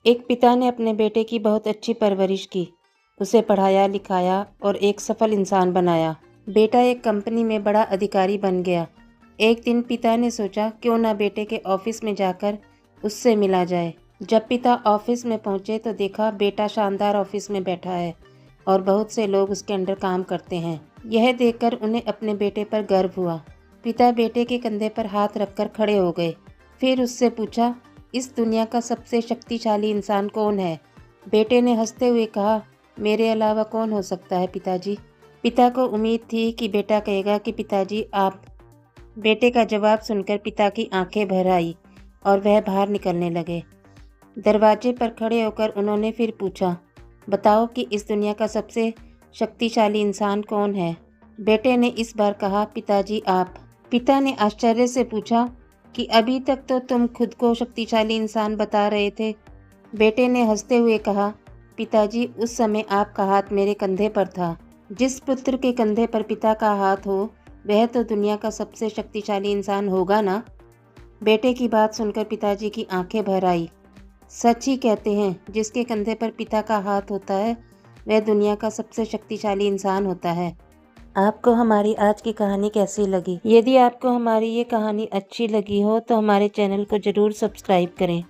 एक पिता ने अपने बेटे की बहुत अच्छी परवरिश की, उसे पढ़ाया लिखाया और एक सफल इंसान बनाया। बेटा एक कंपनी में बड़ा अधिकारी बन गया। एक दिन पिता ने सोचा क्यों ना बेटे के ऑफिस में जाकर उससे मिला जाए। जब पिता ऑफिस में पहुंचे तो देखा बेटा शानदार ऑफिस में बैठा है और बहुत से लोग उसके अंडर काम करते हैं। यह देखकर उन्हें अपने बेटे पर गर्व हुआ। पिता बेटे के कंधे पर हाथ रखकर खड़े हो गए। फिर उससे पूछा, इस दुनिया का सबसे शक्तिशाली इंसान कौन है? बेटे ने हंसते हुए कहा, मेरे अलावा कौन हो सकता है पिताजी। पिता को उम्मीद थी कि बेटा कहेगा कि पिताजी आप। बेटे का जवाब सुनकर पिता की आंखें भर आई और वह बाहर निकलने लगे। दरवाजे पर खड़े होकर उन्होंने फिर पूछा, बताओ कि इस दुनिया का सबसे शक्तिशाली इंसान कौन है? बेटे ने इस बार कहा, पिताजी आप। पिता ने आश्चर्य से पूछा कि अभी तक तो तुम खुद को शक्तिशाली इंसान बता रहे थे। बेटे ने हंसते हुए कहा, पिताजी उस समय आपका हाथ मेरे कंधे पर था। जिस पुत्र के कंधे पर पिता का हाथ हो वह तो दुनिया का सबसे शक्तिशाली इंसान होगा ना। बेटे की बात सुनकर पिताजी की आंखें भर आई। सच ही कहते हैं, जिसके कंधे पर पिता का हाथ होता है वह दुनिया का सबसे शक्तिशाली इंसान होता है। आपको हमारी आज की कहानी कैसी लगी? यदि आपको हमारी ये कहानी अच्छी लगी हो तो हमारे चैनल को ज़रूर सब्सक्राइब करें।